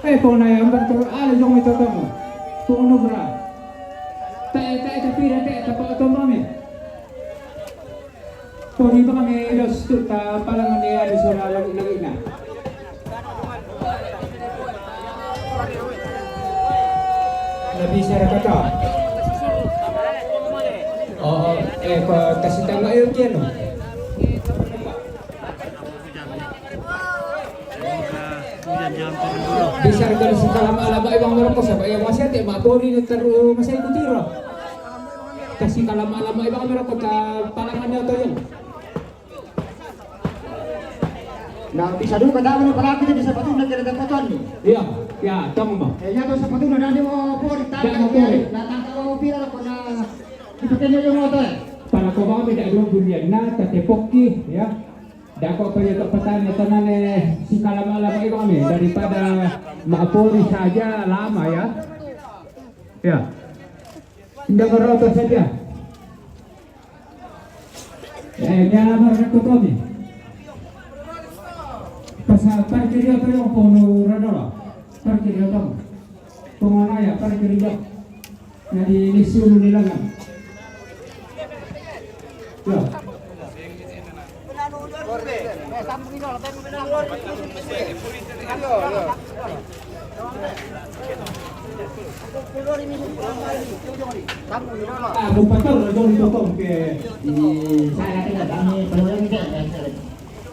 kung na yung bantur, yung ito to mo. Tuno bra. Tapi pa ito mami. Kung hindi kami los palangan niya di sura lagi na. Nabisa na ka to. Oo, kasi tama yun yan, no? Bisa rin sa kalama-alama ibang meron ko sa bayang masyate, mapuri na taro masay ko tiro. Kasi kalama-alama ibang meron ko, palangan niya to yun. Nah, bisa dulu kan dapat pelaki dia bisa patut nak kira dapat tuan ni. Iya, tama mo. Ya tu sa patut na mo pori tangkap. Natangkap pira ko na itu kanya yung motor. Para ko ba may daglong bunyan na tatepokki, ya. Dako pa yung patanya tanan si kalama-alama ibang kami daripada maapuri saja lama ya. Ya. Tidak berotot saja. Niya naman ko to ni. Pasal parkir apa yang pono radara, parkir apa? Penganaya parkir apa? Nadi lisulu nilangan. Ya. Lupa tahu dong potong ke Saya tidak kami peluang ini.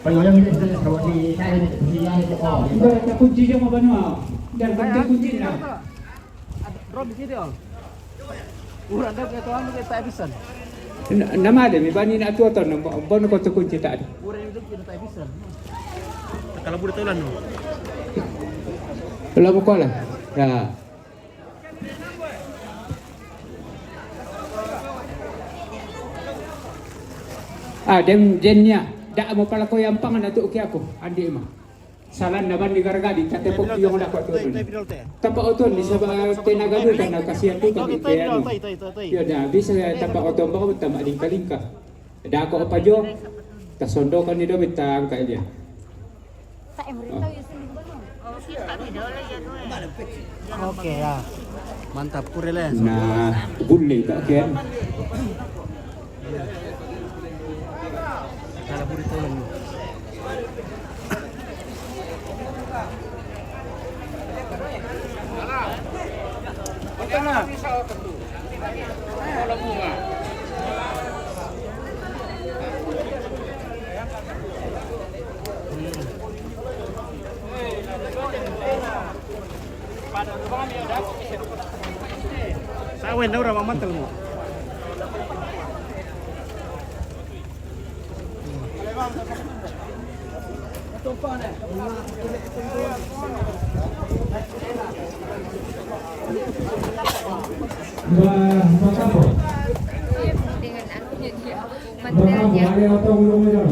Peluang ini sudah di saya di itu. Oh, Ibarat kunci yung mabano. Dan penting kunci na. Rob gitu ya. Urang dah kita anu kita habisan. Nama ada, may bani na ito ito, bono ko ito kunci tak ada. Urang itu kita habisan. Kalau boleh tulan no. Wala mo ko lang. Ya. Dennya. Dak mo pala ko yang pangan ato ki ako. Andi ma. Salan naman ni gargadi katepok yung dapat to. Tapa oton di sa tinagado kan nakasiya to kan kaya. Yo da bisa tapa oton ba ko tama ding kalingka. Da ko pa jo. Tasondo kan ni do bitang ka dia. Sa emrito yung simbolo. Oke ya. Mantap kurele. Na gulle ka ken. Kalau boleh tulan no. Sawen dah orang mantel mo. Baka po. Dengan anunya dia. Baka Materialnya. mo ari otong lumo yo.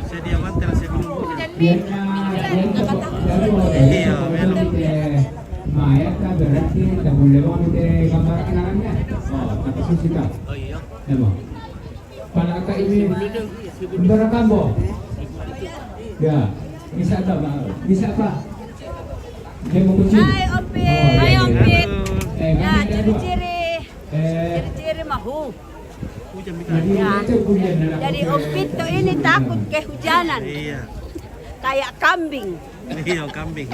Saya dia mantel saya belum. Yan Iya, melon. Mayat ka berarti tabule mo ite gambar anaknya. Oh, nakasusikat. Oh iya. Emo. Para ka ini berakam bo. Ya, bisa tak? Bisa apa? Dia mau kucing. Hai Ompit. Hai, Ompit. Ya, ciri-ciri. Ciri-ciri mahu. Hujan Jadi itu hujan dalam. Jadi Ompit tuh ini takut kehujanan. Iya. Kayak kambing. Iya, kambing.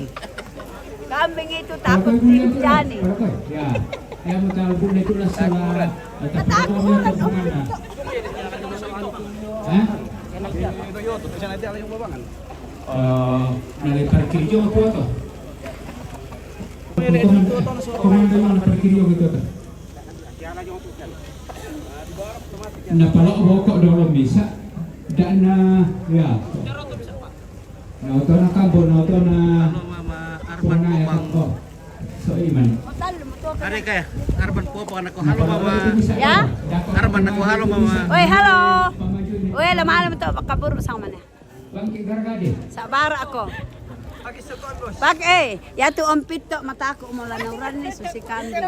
Kambing itu takut dihujani. Ya, yang mau tahu pun itu lah salah. Takut lah Hah? Nalai parkir jo apa to? Komando mana parkir jo gitu to? Na pala bokok dorong bisa. Dan ya. Na auto na kambo, na auto na Mama Arban Popang. So iman. Are kaya Arban Popang anak ko halo mama. Ya? Arban anak ko halo mama. Oi, halo. Oi, lama-lama tuh kabur sama mana? Bangkit gargade. Sabar ako. Pag ya tuh Ompit tuh mata aku mau lanauran nih susi kambing.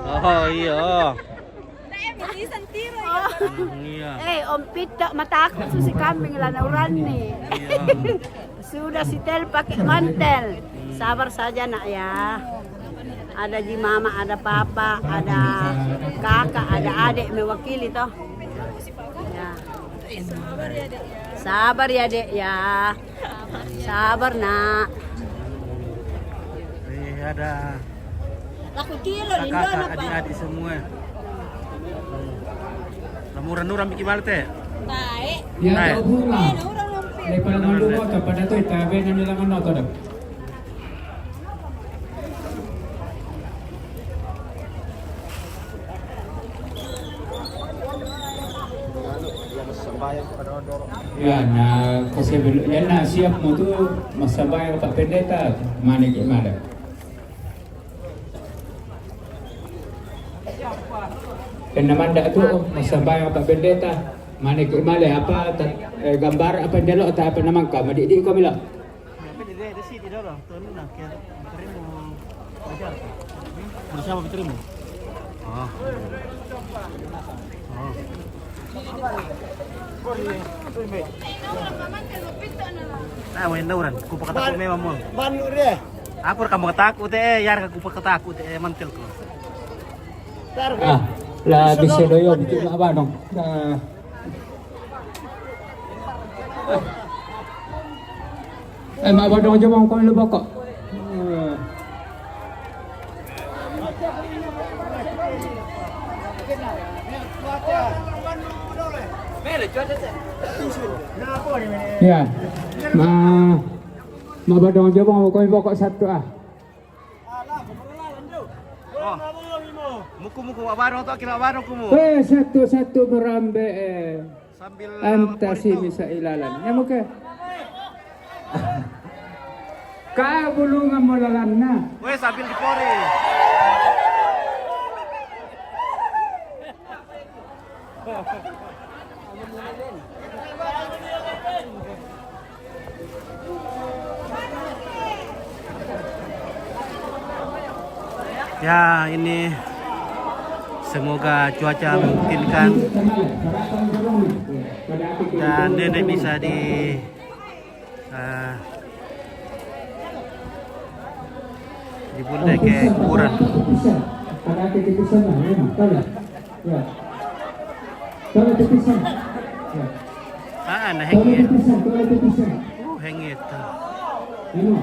Oh iya. Milisan tiro. Iya. Om Pito matakot so si kambing lanauran ni. Sudah si Tel pakai mantel. Sabar saja nak ya. Ada di mama, ada papa, ada kakak, ada adik mewakili toh. Ya. Sabar ya dek ya. Sabar nak. Ada Aku tilo di kakak, adik-adik semua. Lamuran-nuran bikin malu teh. Baik. Ya, Ay. tak pula. Orang lompet. Lepas nandung mo to pada to tabe na nila man to dak. Ya, na kasi yan na siap mo tu masabay ka pendeta manik imada. Dan naman dak tu masabay ka pendeta manik imale apa gambar apa delo atau apa naman ka madi ko mila. Tapi di sini dulu, turun nak kira terima ajar. Bersama terima. Oh. Oh. Nah, main dauran. Kupa katakut memang mo. Banu dia. Aku kamu ketakut yar ka kupa ketakut mantel ko. Ah, la bisa doyo bikin apa dong? Mak abang dong jawab kau lupa kok. Ya, ma badong jawab kau pokok satu ah. Oh. Muku-muku abarong to kila abarong kumu. Satu-satu merambe Sambil antasi misa ilalan. Ya muka. Ka bulungan mo lalan na. Weh sambil dipori. Ya ini semoga cuaca memungkinkan dan nenek bisa dibunda ke kuburan. Para que te sana, tala. Ya. Tala te sana. Ya. Ah, nah Tala hengit. te sana. Hengit. Ano?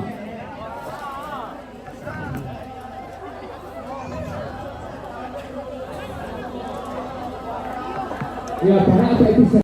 Ya, para apa itu